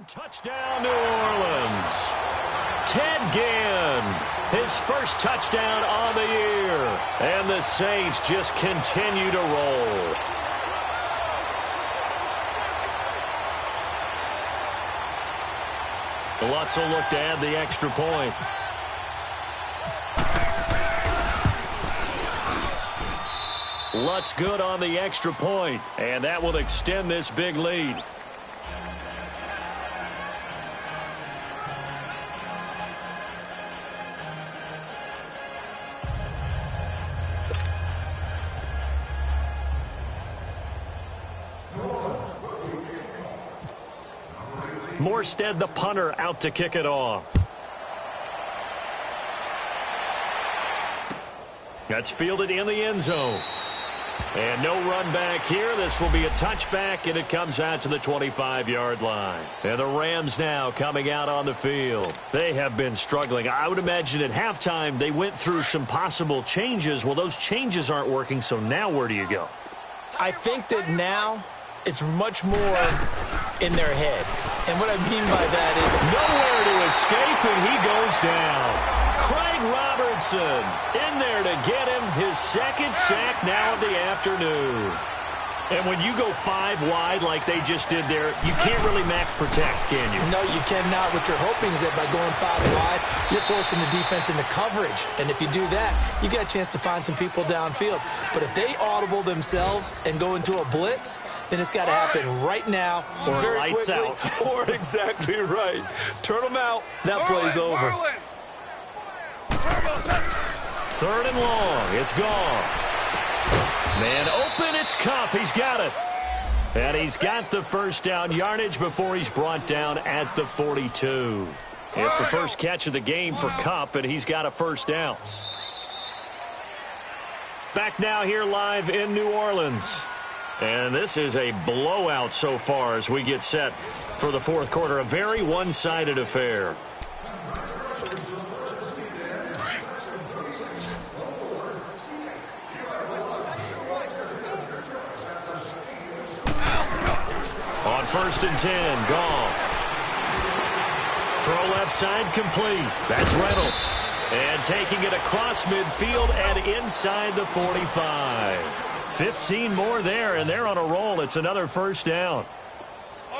Touchdown, New Orleans. Ted Ginn, his first touchdown on the year. And the Saints just continue to roll. Lutz will look to add the extra point. Lutz good on the extra point, and that will extend this big lead. Morstead, the punter, out to kick it off. That's fielded in the end zone. And no run back here. This will be a touchback, and it comes out to the 25-yard line. And the Rams now coming out on the field. They have been struggling. I would imagine at halftime they went through some possible changes. Well, those changes aren't working, so now where do you go? I think that now it's much more in their head. And what I mean by that is nowhere to escape, and he goes down. Craig Robertson in there to get him his second sack now of the afternoon. And when you go 5 wide like they just did there, you can't really max protect, can you? No, you cannot. What you're hoping is that by going 5 wide, you're forcing the defense into coverage. And if you do that, you get a chance to find some people downfield. But if they audible themselves and go into a blitz, then it's got to happen right now, or very lights quickly, out. Or exactly right. Turn them out. That play's over. Third and long. It's gone. Man open, it's Kupp. He's got it. And he's got the first down yardage before he's brought down at the 42. It's the first catch of the game for Kupp, and he's got a first down. Back now here live in New Orleans. And this is a blowout so far as we get set for the fourth quarter. A very one-sided affair. On 1st and 10, Goff. Throw left side complete. That's Reynolds. And taking it across midfield and inside the 45. 15 more there, and they're on a roll. It's another first down.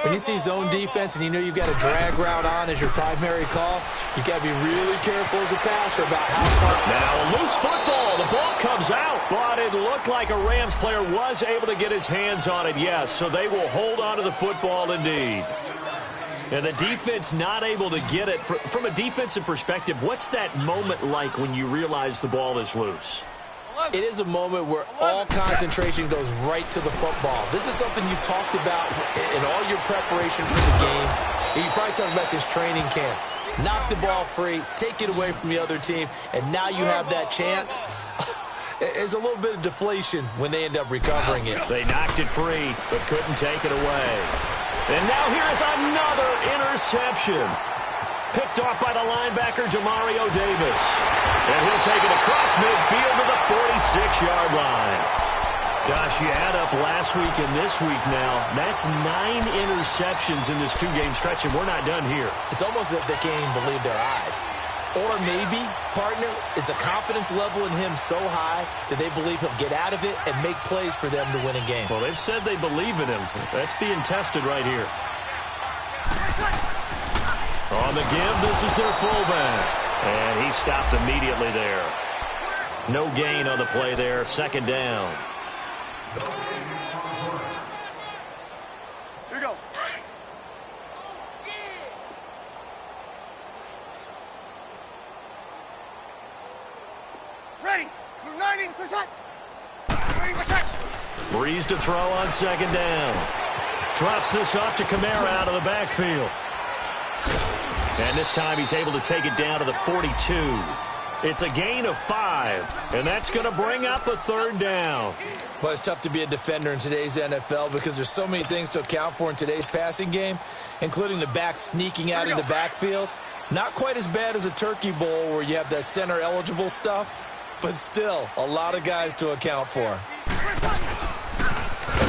When you see zone defense and you know you've got a drag route on as your primary call, you've got to be really careful as a passer about how far. Now a loose football. The ball comes out, but it looked like a Rams player was able to get his hands on it, yes. So they will hold on to the football indeed. And the defense not able to get it. From a defensive perspective, what's that moment like when you realize the ball is loose? It is a moment where all concentration goes right to the football. This is something you've talked about in all your preparation for the game. You probably talked about since training camp. Knock the ball free, take it away from the other team, and now you have that chance. There's a little bit of deflation when they end up recovering it. They knocked it free, but couldn't take it away. And now here is another interception. Picked off by the linebacker, Demario Davis. And he'll take it across midfield to the 46-yard line. Gosh, you add up last week and this week now. That's 9 interceptions in this 2-game stretch, and we're not done here. It's almost as if they can't even believe their eyes. Or maybe, partner, is the confidence level in him so high that they believe he'll get out of it and make plays for them to win a game. Well, they've said they believe in him. That's being tested right here. On the give, this is their fullback. And he stopped immediately there. No gain on the play there. Second down. Here we go. Ready. 90%. 90%. Breeze to throw on second down. Drops this off to Kamara out of the backfield. And this time he's able to take it down to the 42. It's a gain of 5, and that's going to bring up a third down. Well, it's tough to be a defender in today's NFL because there's so many things to account for in today's passing game, including the back sneaking out of the backfield. Not quite as bad as a turkey bowl where you have that center-eligible stuff, but still a lot of guys to account for.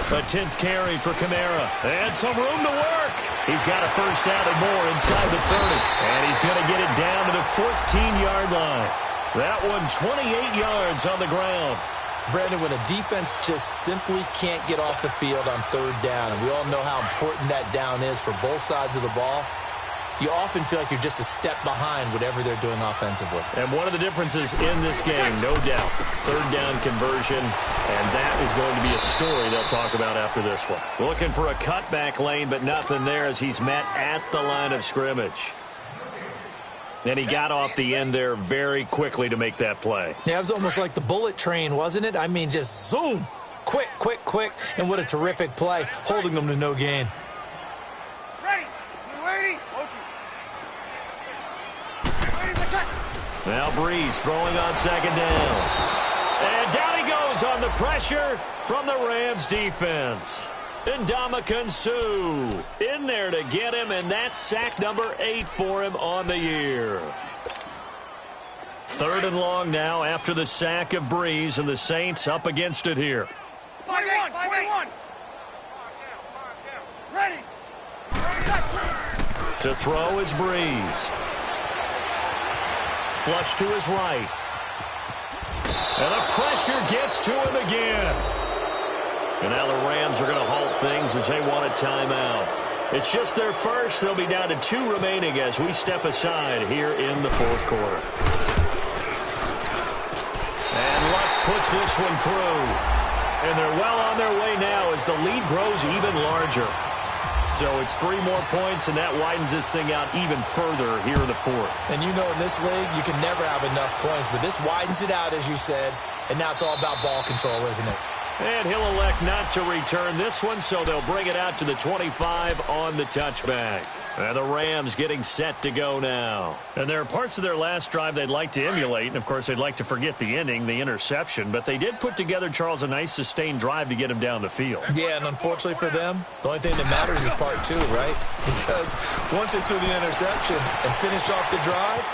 A 10th carry for Kamara. And some room to work. He's got a first down and more inside the 30. And he's going to get it down to the 14-yard line. That one 28 yards on the ground. Brandon, when a defense just simply can't get off the field on third down, and we all know how important that down is for both sides of the ball, you often feel like you're just a step behind whatever they're doing offensively. And one of the differences in this game, no doubt, third down conversion, and that is going to be a story they'll talk about after this one. Looking for a cutback lane, but nothing there as he's met at the line of scrimmage. And he got off the end there very quickly to make that play. Yeah, it was almost like the bullet train, wasn't it? I mean, just zoom, quick, quick, quick, and what a terrific play, holding them to no gain. Ready. You ready? Now Breeze throwing on second down. And down he goes on the pressure from the Rams defense. Ndamukong Suh in there to get him, and that's sack number 8 for him on the year. Third and long now after the sack of Breeze, and the Saints up against it here. 5-1. Ready. To throw is Breeze. Flush to his right. And the pressure gets to him again. And now the Rams are going to halt things as they want a timeout. It's just their first. They'll be down to 2 remaining as we step aside here in the fourth quarter. And Lutz puts this one through. And they're well on their way now as the lead grows even larger. So it's 3 more points, and that widens this thing out even further here in the fourth. And you know in this league, you can never have enough points, but this widens it out, as you said, and now it's all about ball control, isn't it? And he'll elect not to return this one, so they'll bring it out to the 25 on the touchback. And the Rams getting set to go now. And there are parts of their last drive they'd like to emulate, and of course they'd like to forget the ending, the interception, but they did put together, Charles, a nice sustained drive to get him down the field. Yeah, and unfortunately for them, the only thing that matters is part 2, right? Because once they threw the interception and finished off the drive,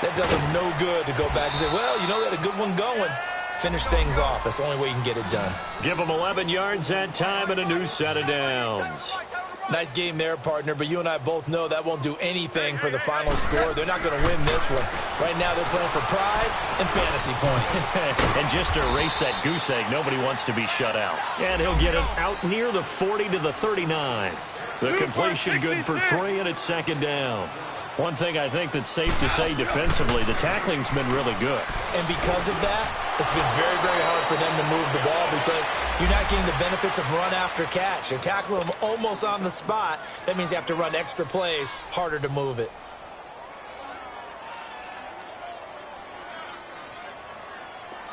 that does them no good to go back and say, well, you know, we had a good one going. Finish things off. That's the only way you can get it done. Give them 11 yards that time and a new set of downs. Nice game there, partner, but you and I both know that won't do anything for the final score. They're not going to win this one. Right now they're playing for pride and fantasy points. And just to erase that goose egg, nobody wants to be shut out. And he'll get it out near the 40 to the 39. The completion good for 3, and it's second down. One thing I think that's safe to say defensively, the tackling's been really good. And because of that, it's been very, very hard for them to move the ball because you're not getting the benefits of run after catch. You're tackling them almost on the spot. That means you have to run extra plays, harder to move it.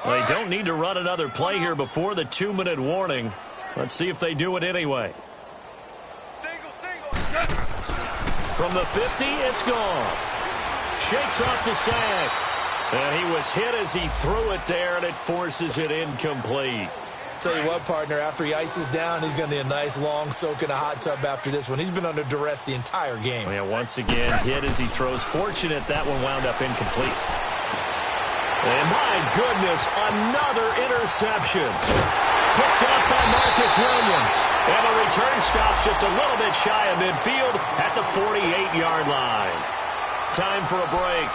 They don't need to run another play here before the 2-minute warning. Let's see if they do it anyway. From the 50, it's Goff. Shakes off the sack. And he was hit as he threw it there, and it forces it incomplete. Tell you what, partner, after he ices down, he's going to need a nice long soak in a hot tub after this one. He's been under duress the entire game. Yeah, once again, hit as he throws. Fortunate that one wound up incomplete. And my goodness, another interception. Picked up by Marcus Williams. And the return stops just a little bit shy of midfield at the 48-yard line. Time for a break.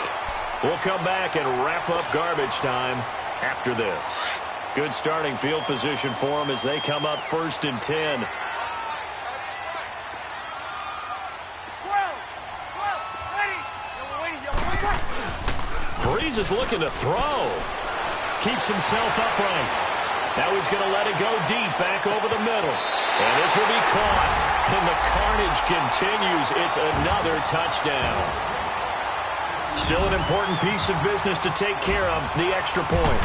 We'll come back and wrap up garbage time after this. Good starting field position for them as they come up 1st and 10. Breeze is looking to throw. Keeps himself upright. Now he's going to let it go deep back over the middle. And this will be caught. And the carnage continues. It's another touchdown. Still an important piece of business to take care of, the extra point.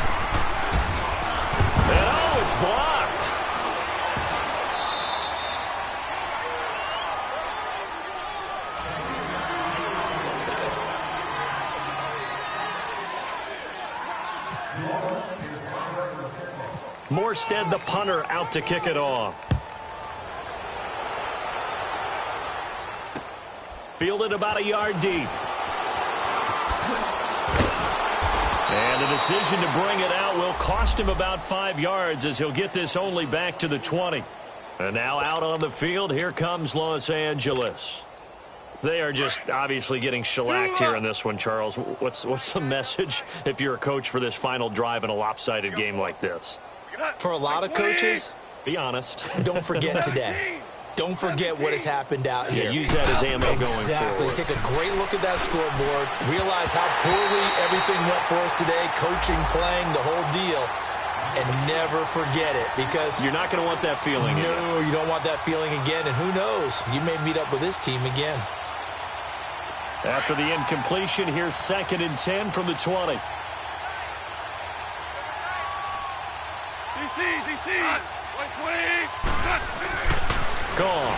And oh, it's blocked. Morstead, the punter, out to kick it off. Fielded about a yard deep. And the decision to bring it out will cost him about 5 yards as he'll get this only back to the 20. And now out on the field, here comes Los Angeles. They are just obviously getting shellacked here in this one, Charles. What's the message if you're a coach for this final drive in a lopsided game like this? For a lot of coaches, be honest. Don't forget today. Don't forget what has happened out here. Yeah, use that as ammo going forward. Exactly. Take a great look at that scoreboard. Realize how poorly everything went for us today. Coaching, playing, the whole deal. And never forget it, because you're not going to want that feeling again. No, you don't want that feeling again. And who knows? You may meet up with this team again. After the incompletion, here's 2nd and 10 from the 20. DC. 120. Gone.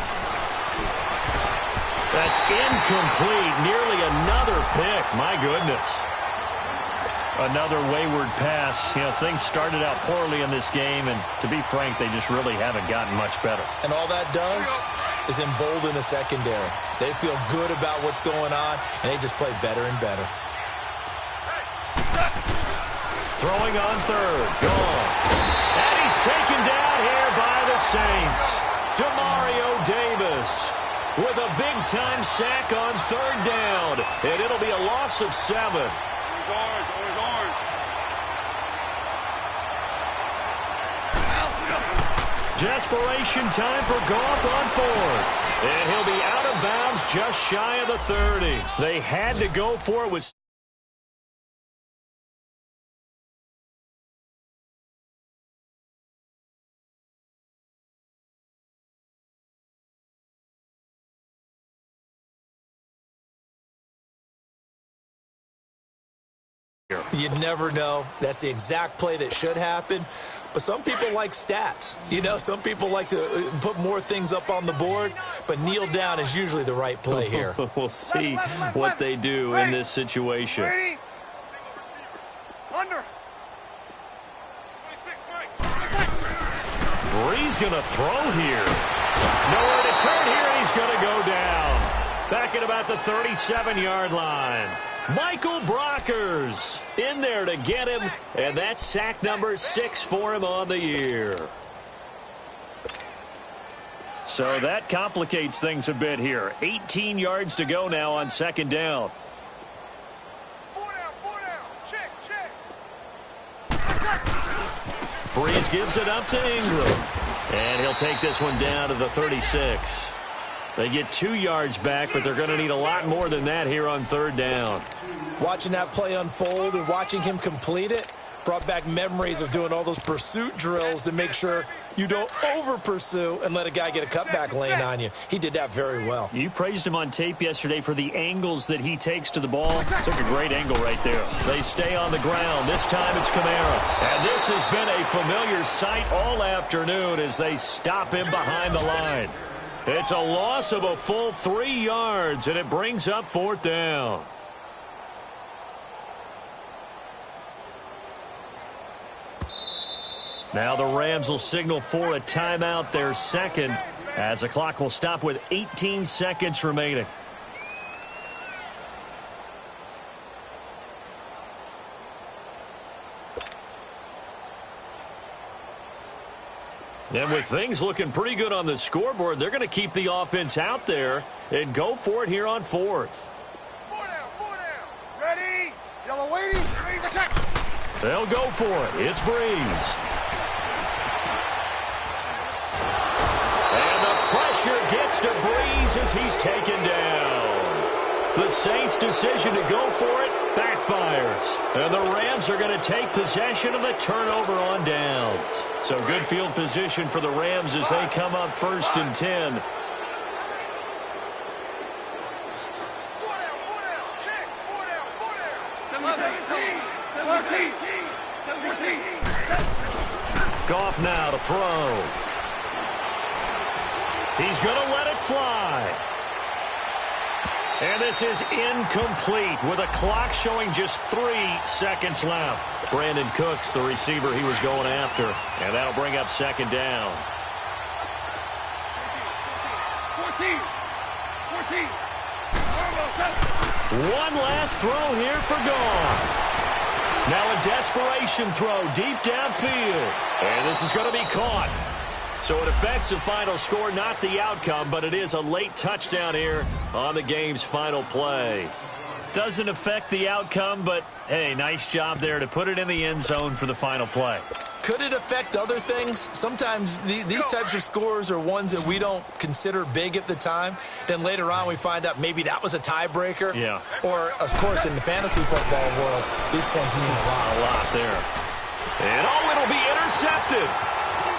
That's incomplete. Nearly another pick. My goodness. Another wayward pass. You know, things started out poorly in this game, and to be frank, they just really haven't gotten much better. And all that does is embolden the secondary. They feel good about what's going on, and they just play better and better. Throwing on 3rd. Gone. And he's taken down here by the Saints. Demario Davis with a big-time sack on 3rd down. And it'll be a loss of 7. Orange. Desperation time for Goff on 4th. And he'll be out of bounds just shy of the 30. They had to go for it with... You never know. That's the exact play that should happen. But some people like stats. You know, some people like to put more things up on the board, but kneel down is usually the right play here. We'll see what they do in this situation. Ready? Under. 26, Bree's going to throw here. Nowhere to turn here, and he's going to go down. Back at about the 37-yard line. Michael Brockers in there to get him, and that's sack number 6 for him on the year. So that complicates things a bit here. 18 yards to go now on 2nd down. 4 down. Check. Breeze gives it up to Ingram, and he'll take this one down to the 36. They get 2 yards back, but they're going to need a lot more than that here on 3rd down. Watching that play unfold and watching him complete it brought back memories of doing all those pursuit drills to make sure you don't over-pursue and let a guy get a cutback lane on you. He did that very well. You praised him on tape yesterday for the angles that he takes to the ball. Took a great angle right there. They stay on the ground. This time it's Kamara. And this has been a familiar sight all afternoon as they stop him behind the line. It's a loss of a full 3 yards, and it brings up 4th down. Now the Rams will signal for a timeout, their 2nd, as the clock will stop with 18 seconds remaining. And with things looking pretty good on the scoreboard, they're going to keep the offense out there and go for it here on 4th. 4 down. Ready? Yellow waiting. Ready to check. They'll go for it. It's Breeze. And the pressure gets to Breeze as he's taken down. The Saints' decision to go for it backfires. And the Rams are going to take possession of the turnover on downs. So good field position for the Rams as they come up 1st and 10. 4 down. Check. 4 down. 17. Goff now to throw. He's going to let it fly. And this is incomplete with a clock showing just 3 seconds left. Brandon Cooks, the receiver he was going after. And that'll bring up 2nd down. 14. One last throw here for Goff. Now a desperation throw deep downfield. And this is going to be caught. So it affects the final score, not the outcome, but it is a late touchdown here on the game's final play. Doesn't affect the outcome, but, hey, nice job there to put it in the end zone for the final play. Could it affect other things? Sometimes these types of scores are ones that we don't consider big at the time. Then later on we find out maybe that was a tiebreaker. Yeah. Or, of course, in the fantasy football world, these points mean a lot. A lot there. And, oh, it'll be intercepted.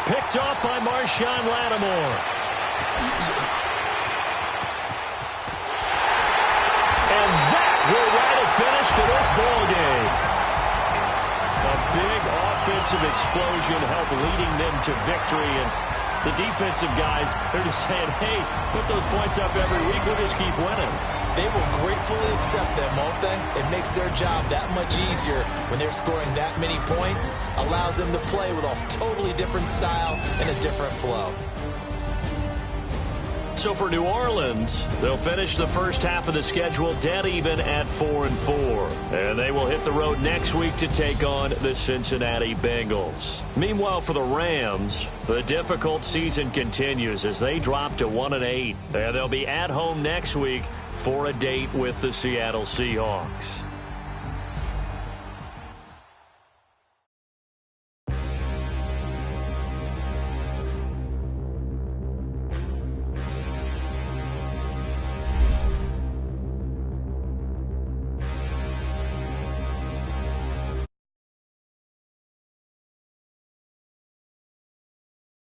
Picked off by Marshawn Lattimore. And that will write a finish to this ball game. A big offensive explosion helped leading them to victory. And the defensive guys, they're just saying, hey, put those points up every week. We'll just keep winning. They will gratefully accept them, won't they? It makes their job that much easier when they're scoring that many points. Allows them to play with a totally different style and a different flow. So for New Orleans, they'll finish the first half of the schedule dead even at 4-4. And they will hit the road next week to take on the Cincinnati Bengals. Meanwhile, for the Rams, the difficult season continues as they drop to 1-8. And they'll be at home next week for a date with the Seattle Seahawks.